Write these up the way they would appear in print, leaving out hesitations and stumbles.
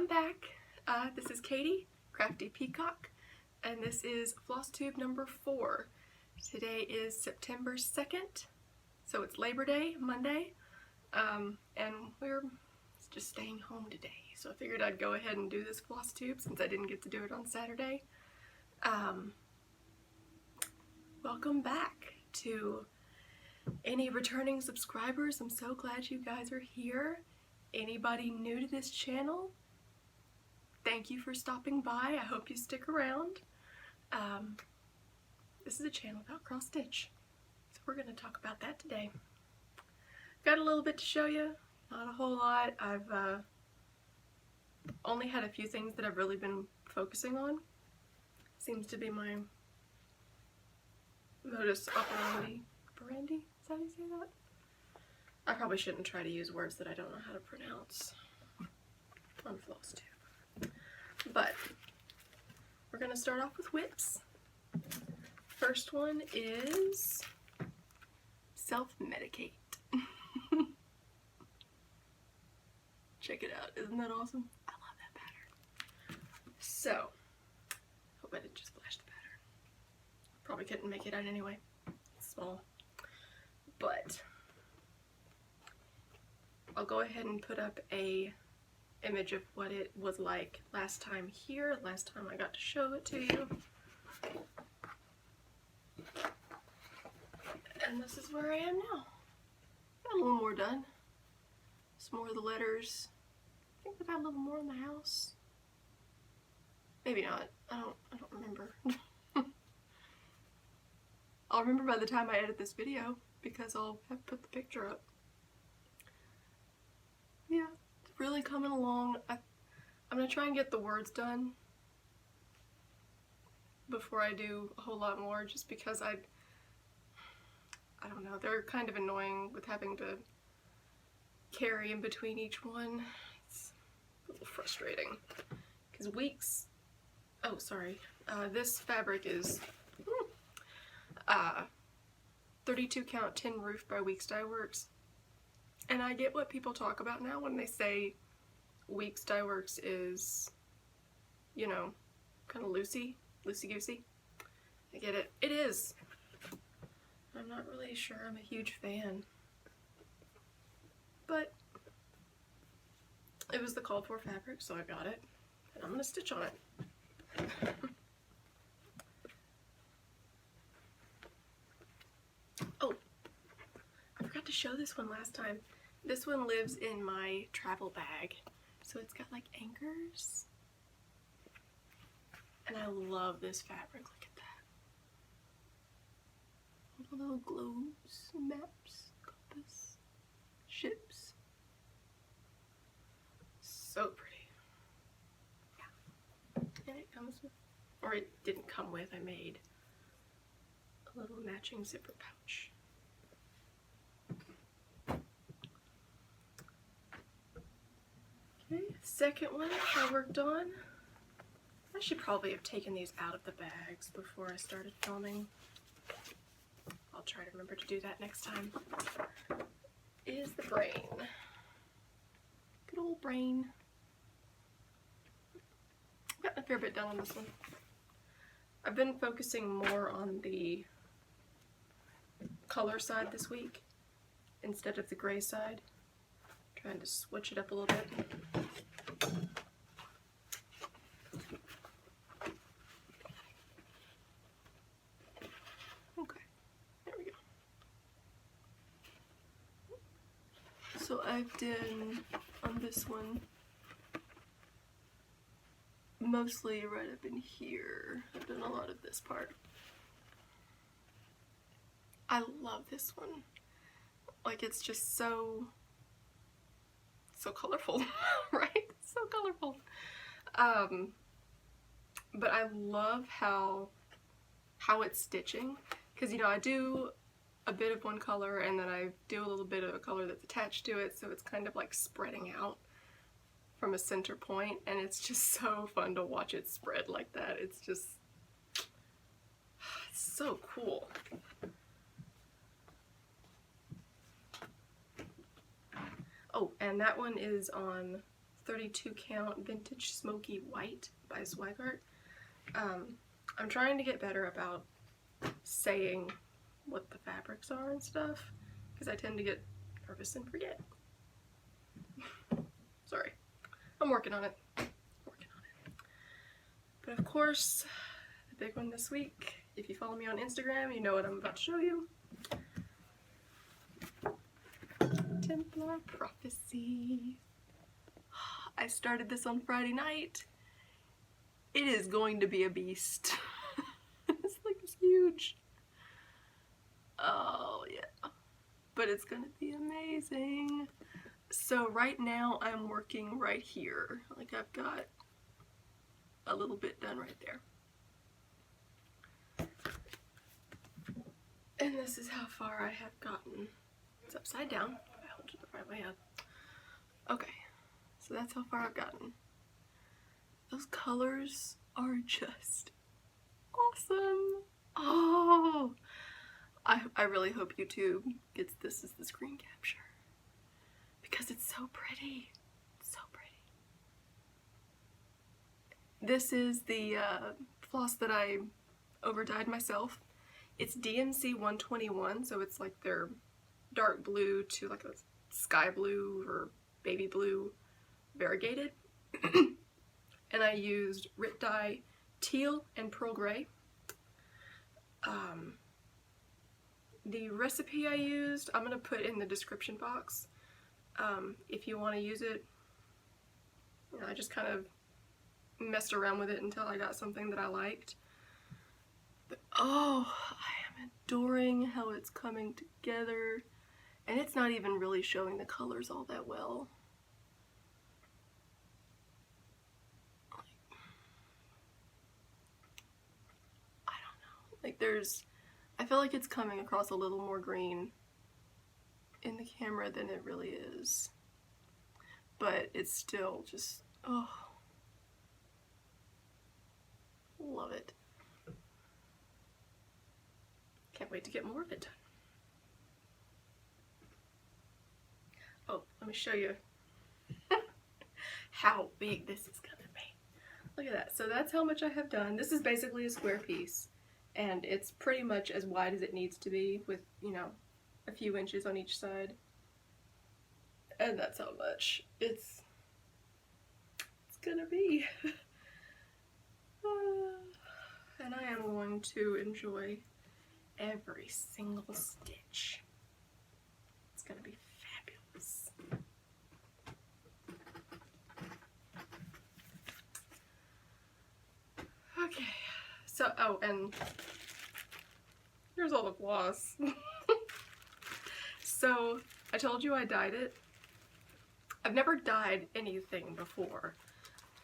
Welcome back. This is Katie, Crafty Peacock, and this is Flosstube number 4. Today is September 2nd, so it's Labor Day, Monday, and we're just staying home today. So I figured I'd go ahead and do this Flosstube since I didn't get to do it on Saturday. Welcome back to any returning subscribers. I'm so glad you guys are here. Anybody new to this channel, thank you for stopping by. I hope you stick around. This is a channel about cross stitch, so we're going to talk about that today. Got a little bit to show you, not a whole lot. I've only had a few things that I've really been focusing on. Seems to be my modus operandi. Is that how you say that? I probably shouldn't try to use words that I don't know how to pronounce on Flosstube. But we're going to start off with whips. First one is Self-Medicate. Check it out. Isn't that awesome? I love that pattern. So, hope I didn't just flash the pattern. Probably couldn't make it out anyway. It's small. But I'll go ahead and put up a image of what it was like last time here, last time I got to show it to you. And this is where I am now. Got a little more done. Some more of the letters. I think we've got a little more in the house. Maybe not. I don't remember. I'll remember by the time I edit this video because I'll have put the picture up. Yeah, it's really coming along. I'm going to try and get the words done before I do a whole lot more, just because I don't know, they're kind of annoying with having to carry in between each one. It's a little frustrating because weeks, oh sorry, this fabric is 32 count tin roof by Weeks Dye Works. And I get what people talk about now when they say Weeks Dye Works is, you know, kind of loosey-goosey. I get it. It is. I'm not really sure I'm a huge fan. But it was the called for fabric, so I got it. And I'm going to stitch on it. Oh, I forgot to show this one last time. This one lives in my travel bag, so it's got like anchors, and I love this fabric. Look at that. All the little globes, maps, compass, ships. So pretty. Yeah. And it comes with, or it didn't come with, I made a little matching zipper pouch. Okay, second one I worked on. I should probably have taken these out of the bags before I started filming. I'll try to remember to do that next time. Is the brain. Good old brain. I've gotten a fair bit done on this one. I've been focusing more on the color side this week instead of the gray side. Trying to switch it up a little bit. Okay, there we go. So I've done on this one mostly right up in here. I've done a lot of this part. I love this one. Like, it's just so colorful, right? So colorful. But I love how it's stitching, because you know, I do a bit of one color and then I do a little bit of a color that's attached to it, so it's kind of like spreading out from a center point, and it's just so fun to watch it spread like that. It's just, it's so cool. Oh, and that one is on 32 count vintage smoky white by Swigart. I'm trying to get better about saying what the fabrics are and stuff, because I tend to get nervous and forget. Sorry. I'm working on it. But of course, the big one this week, if you follow me on Instagram, you know what I'm about to show you. Templar Prophecy. I started this on Friday night. It is going to be a beast. This thing is huge. Oh yeah. But it's gonna be amazing. So right now I'm working right here. Like I've got a little bit done right there. And this is how far I have gotten. It's upside down. I hold it the right way up. Okay, so that's how far I've gotten. Those colors are just awesome. Oh, I really hope YouTube gets this as the screen capture, because it's so pretty. It's so pretty. This is the floss that I over-dyed myself. It's DMC 121, so it's like their dark blue to like a sky blue or baby blue variegated. And I used RIT Dye Teal and Pearl Gray. The recipe I used, I'm going to put in the description box. If you want to use it, you know, I just kind of messed around with it until I got something that I liked. But oh, I am adoring how it's coming together. And it's not even really showing the colors all that well. I don't know. Like I feel like it's coming across a little more green in the camera than it really is. But it's still just, oh. Love it. Can't wait to get more of it done. Oh, let me show you how big this is gonna be. Look at that. So that's how much I have done. This is basically a square piece, and it's pretty much as wide as it needs to be, with, you know, a few inches on each side. And that's how much it's gonna be. And I am going to enjoy every single stitch. It's gonna be fabulous. Okay, so, oh, and here's all the floss. So, I told you I dyed it. I've never dyed anything before.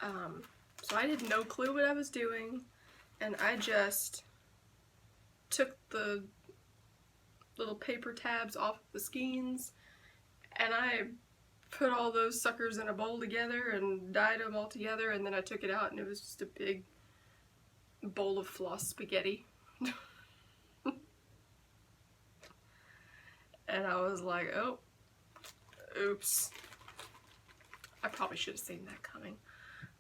So I had no clue what I was doing, and I just took the little paper tabs off the skeins, and I put all those suckers in a bowl together and dyed them all together, and then I took it out and it was just a big bowl of floss spaghetti. And I was like, oh, oops. I probably should have seen that coming.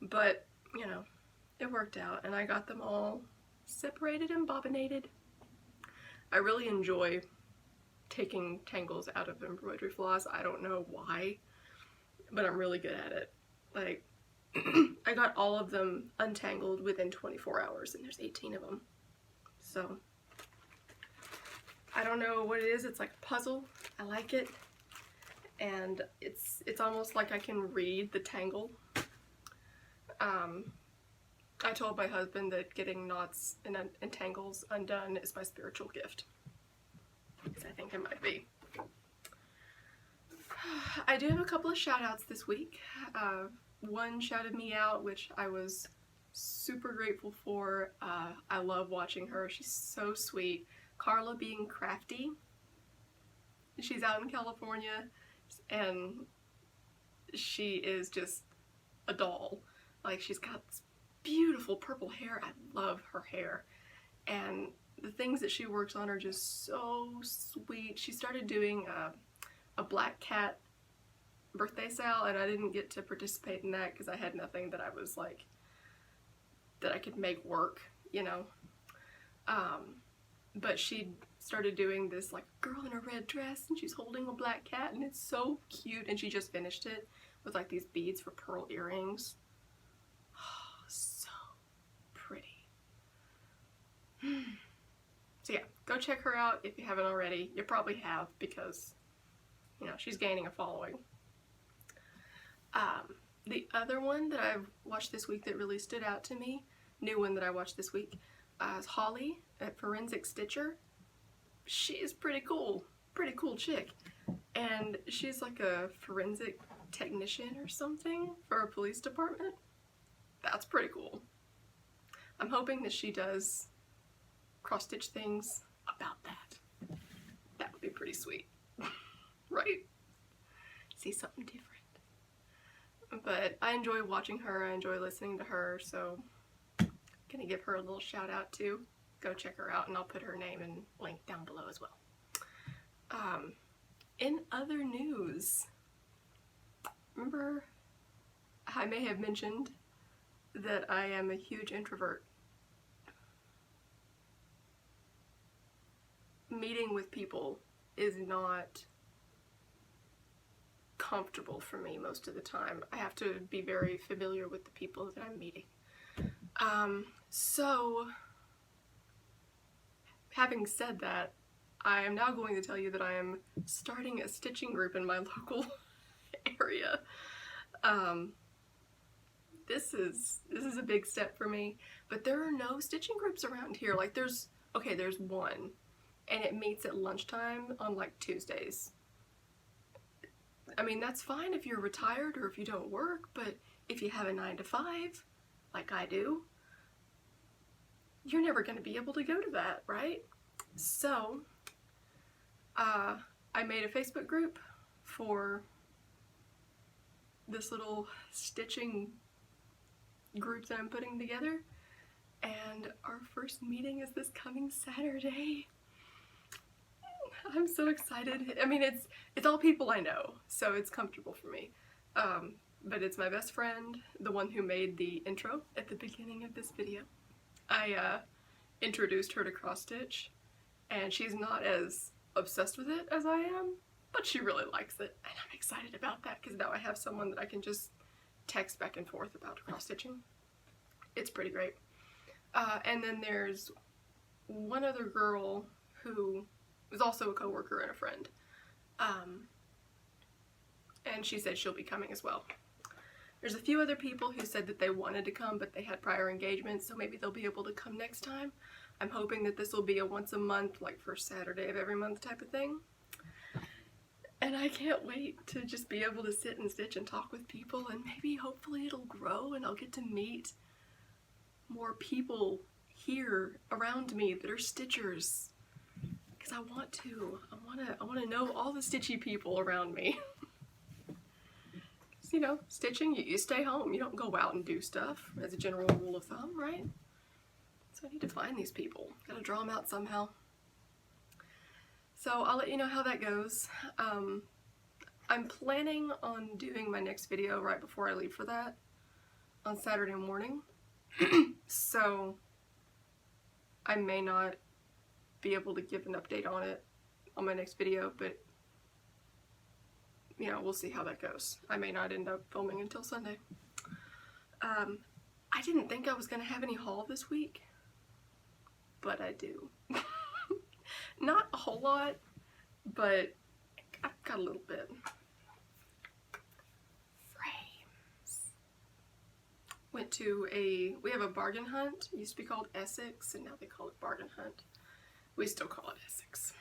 But, you know, it worked out, and I got them all separated and bobbinated. I really enjoy taking tangles out of embroidery floss. I don't know why, but I'm really good at it. Like, I got all of them untangled within 24 hours, and there's 18 of them. So, I don't know what it is. It's like a puzzle. I like it. And it's almost like I can read the tangle. I told my husband that getting knots and tangles undone is my spiritual gift. Because I think it might be. I do have a couple of shout-outs this week. One shouted me out, which I was super grateful for. I love watching her. She's so sweet. Carla being crafty. She's out in California, and she is just a doll. Like, she's got this beautiful purple hair. I love her hair. And the things that she works on are just so sweet. She started doing a black cat birthday sale, and I didn't get to participate in that because I had nothing that I was like, that I could make work, you know. But she started doing this like girl in a red dress, and she's holding a black cat, and it's so cute, and she just finished it with like these beads for pearl earrings. Oh, so pretty. So yeah, go check her out if you haven't already. You probably have, because, you know, she's gaining a following. The other one that I've watched this week that really stood out to me, new one that I watched this week, is Holly at Forensic Stitcher. She is pretty cool chick. And she's like a forensic technician or something for a police department. That's pretty cool. I'm hoping that she does cross-stitch things about that. That would be pretty sweet. Right? See something different. But I enjoy watching her, I enjoy listening to her, so I'm gonna give her a little shout out too. Go check her out, and I'll put her name and link down below as well. In other news, remember I may have mentioned that I am a huge introvert. Meeting with people is not comfortable for me most of the time. I have to be very familiar with the people that I'm meeting. So, having said that, I am now going to tell you that I am starting a stitching group in my local area. This is a big step for me, but there are no stitching groups around here. Like there's one, and it meets at lunchtime on like Tuesdays. I mean, that's fine if you're retired or if you don't work, but if you have a 9-to-5, like I do, you're never going to be able to go to that, right? So, I made a Facebook group for this little stitching group that I'm putting together, and our first meeting is this coming Saturday. I'm so excited. I mean, it's all people I know, so it's comfortable for me. But it's my best friend, the one who made the intro at the beginning of this video. I introduced her to cross stitch, and she's not as obsessed with it as I am, but she really likes it, and I'm excited about that because now I have someone that I can just text back and forth about cross stitching. It's pretty great. And then there's one other girl who was also a coworker and a friend, and she said she'll be coming as well. There's a few other people who said that they wanted to come, but they had prior engagements, so maybe they'll be able to come next time. I'm hoping that this will be a once a month, like first Saturday of every month type of thing. And I can't wait to just be able to sit and stitch and talk with people, and maybe hopefully it'll grow and I'll get to meet more people here around me that are stitchers. Because I want to know all the stitchy people around me. You know, stitching, you stay home. You don't go out and do stuff as a general rule of thumb, right? So I need to find these people. Gotta draw them out somehow. So I'll let you know how that goes. I'm planning on doing my next video right before I leave for that on Saturday morning. So I may not be able to give an update on it on my next video, but you know, we'll see how that goes. I may not end up filming until Sunday. I didn't think I was going to have any haul this week, but I do. Not a whole lot, but I've got a little bit. Frames. Went to we have a bargain hunt. It used to be called Essex, and now they call it Bargain Hunt. We still call it Essex.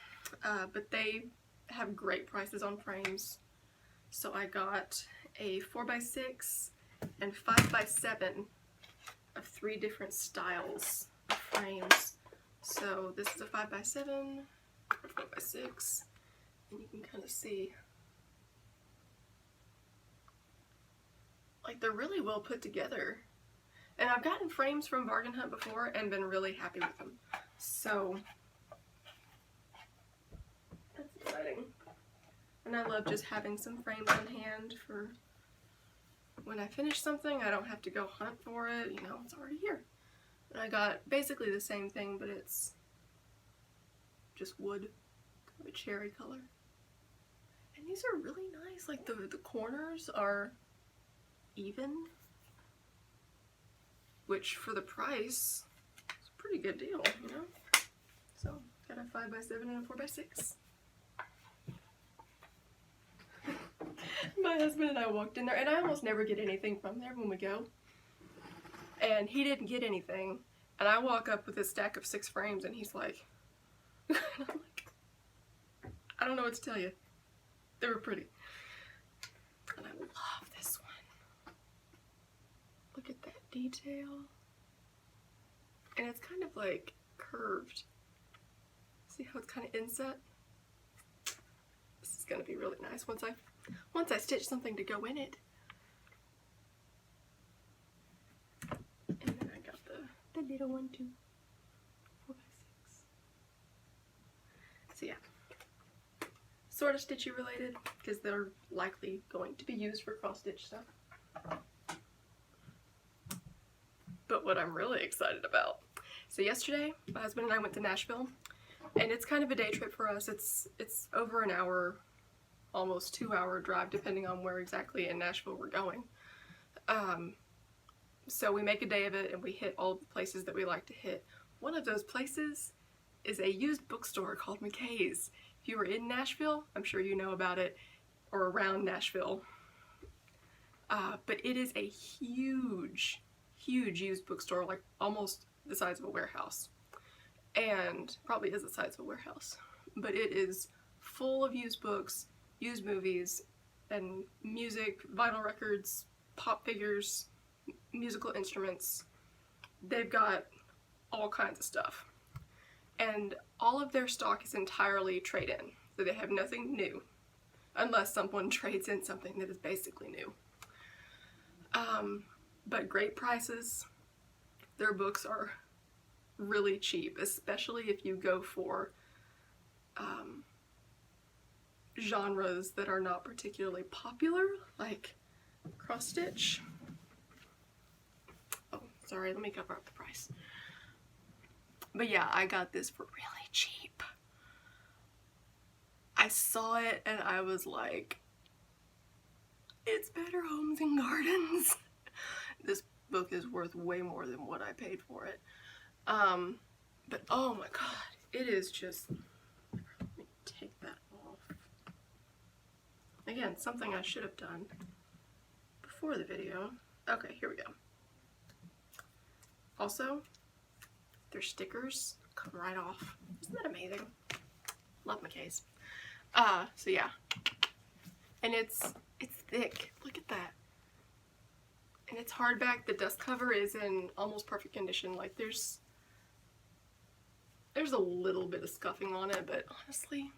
But they have great prices on frames. So I got a 4x6 and 5x7 of 3 different styles of frames. So this is a 5x7, a 4x6, and you can kind of see, like, they're really well put together. And I've gotten frames from Bargain Hunt before and been really happy with them. So that's exciting. And I love just having some frames on hand for when I finish something. I don't have to go hunt for it, you know, it's already here. And I got basically the same thing, but it's just wood, kind of a cherry color. And these are really nice, like the corners are even, which for the price is a pretty good deal, you know? So, got a 5x7 and a 4x6. My husband and I walked in there, and I almost never get anything from there when we go. And he didn't get anything, and I walk up with a stack of 6 frames, and he's like, and I'm like, I don't know what to tell you. They were pretty. And I love this one. Look at that detail. And it's kind of like curved. See how it's kind of inset? This is gonna be really nice once I stitch something to go in it. And then I got the little one too. 4x6. So yeah. Sort of stitchy related, because they're likely going to be used for cross stitch stuff. But what I'm really excited about. So yesterday, my husband and I went to Nashville, and it's kind of a day trip for us. It's over an hour, almost 2-hour drive, depending on where exactly in Nashville we're going. So we make a day of it, and we hit all the places that we like to hit. One of those places is a used bookstore called McKay's. If you were in Nashville, I'm sure you know about it, or around Nashville. But it is a huge, huge used bookstore, like almost the size of a warehouse. And probably is the size of a warehouse. But it is full of used books, used movies, and music, vinyl records, pop figures, musical instruments. They've got all kinds of stuff. And all of their stock is entirely trade-in, so they have nothing new, unless someone trades in something that is basically new. But great prices. Their books are really cheap, especially if you go for genres that are not particularly popular, like cross-stitch. Oh, sorry, let me cover up the price. But yeah, I got this for really cheap. I saw it and I was like, it's Better Homes and Gardens. This book is worth way more than what I paid for it. But oh my god, it is just, let me take that off. Again, something I should have done before the video. Okay, here we go. Also, their stickers come right off. Isn't that amazing? Love McKay's. So yeah. And it's thick. Look at that. And it's hardback. The dust cover is in almost perfect condition. Like there's a little bit of scuffing on it, but honestly,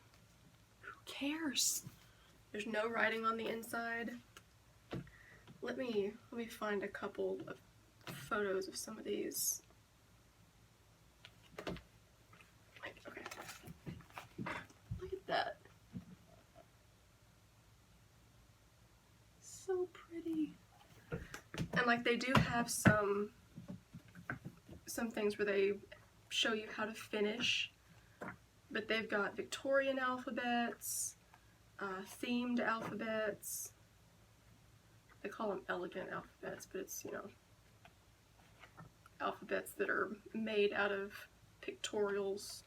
who cares? There's no writing on the inside. Let me find a couple of photos of some of these. Like, okay. Look at that. So pretty. And like they do have some things where they show you how to finish, but they've got Victorian alphabets, themed alphabets. They call them elegant alphabets, but it's, you know, alphabets that are made out of pictorials,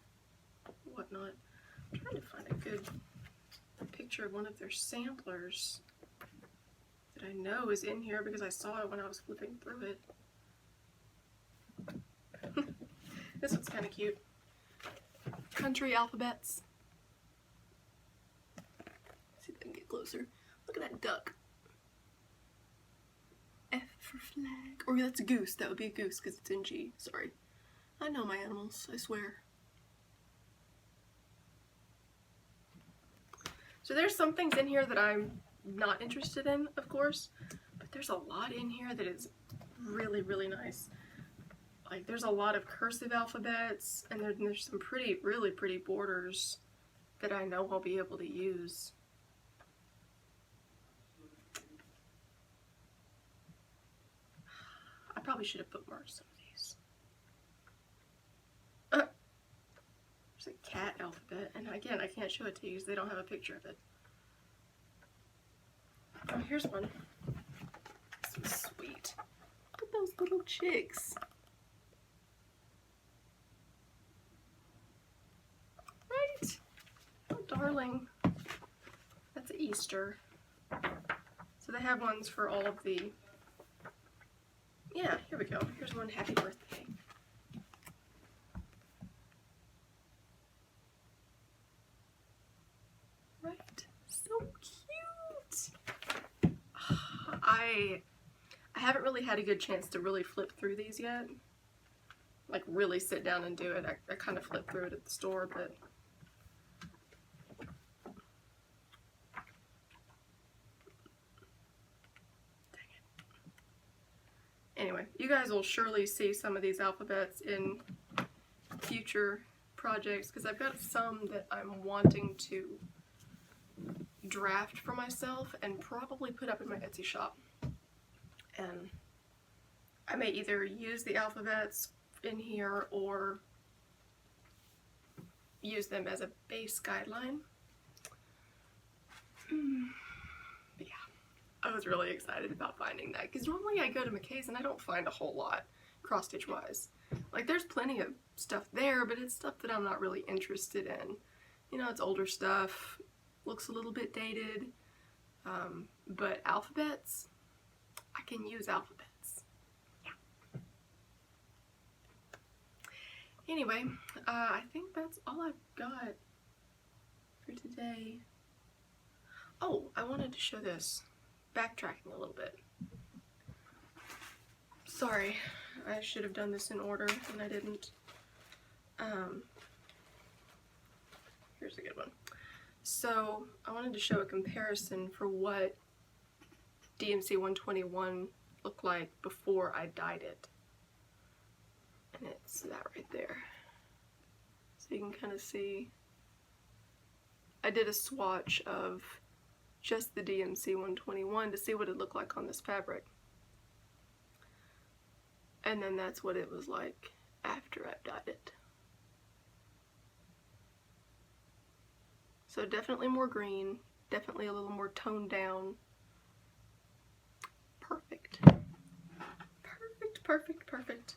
whatnot. I'm trying to find a good picture of one of their samplers that I know is in here because I saw it when I was flipping through it. This one's kind of cute. Country alphabets. See if I can get closer. Look at that duck. F for flag. Or that's a goose. That would be a goose because it's in G. Sorry. I know my animals, I swear. So there's some things in here that I'm not interested in, of course, but there's a lot in here that is really, really nice. Like there's a lot of cursive alphabets, and there's some really pretty borders that I know I'll be able to use. probably should have bookmarked some of these. There's a cat alphabet, and again, I can't show it to you because they don't have a picture of it. Oh, here's one. This was sweet. Look at those little chicks. Right? Oh, darling. That's Easter. So they have ones for all of the... Yeah, here we go. Here's one, happy birthday. Right? So cute! I haven't really had a good chance to really flip through these yet. Like, really sit down and do it. I kind of flipped through it at the store, but... Anyway, you guys will surely see some of these alphabets in future projects because I've got some that I'm wanting to draft for myself and probably put up in my Etsy shop. And I may either use the alphabets in here or use them as a base guideline. But yeah. I was really excited about finding that because normally I go to McKay's and I don't find a whole lot cross stitch wise. Like, there's plenty of stuff there, but it's stuff that I'm not really interested in. You know, it's older stuff, looks a little bit dated, but alphabets, I can use alphabets. Yeah. Anyway, I think that's all I've got for today. Oh, I wanted to show this. Backtracking a little bit. Sorry, I should have done this in order and I didn't. Here's a good one. So I wanted to show a comparison for what DMC 121 looked like before I dyed it. And it's that right there. So you can kind of see. I did a swatch of just the DMC 121 to see what it looked like on this fabric. And then that's what it was like after I've dyed it. So definitely more green, definitely a little more toned down. Perfect. Perfect, perfect, perfect.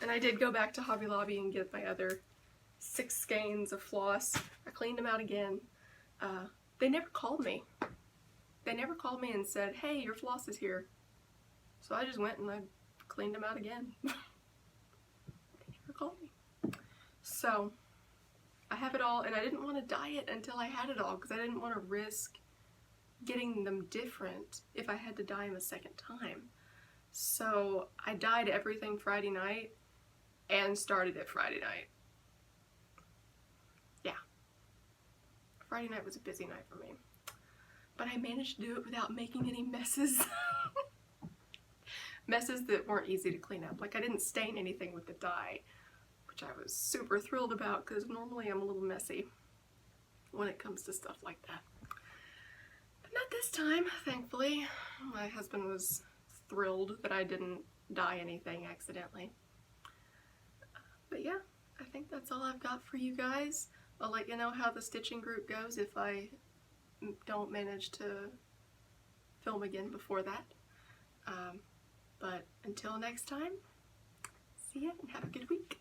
And I did go back to Hobby Lobby and get my other 6 skeins of floss. I cleaned them out again. They never called me. They never called me and said, hey, your floss is here. So I just went and I cleaned them out again. They never called me. So I have it all, and I didn't want to dye it until I had it all because I didn't want to risk getting them different if I had to dye them a second time. So I dyed everything Friday night and started it Friday night. Friday night was a busy night for me, but I managed to do it without making any messes. Messes that weren't easy to clean up. Like, I didn't stain anything with the dye, which I was super thrilled about because normally I'm a little messy when it comes to stuff like that. But not this time, thankfully. My husband was thrilled that I didn't dye anything accidentally. But yeah, I think that's all I've got for you guys. I'll let you know how the stitching group goes if I don't manage to film again before that. But until next time, see ya and have a good week.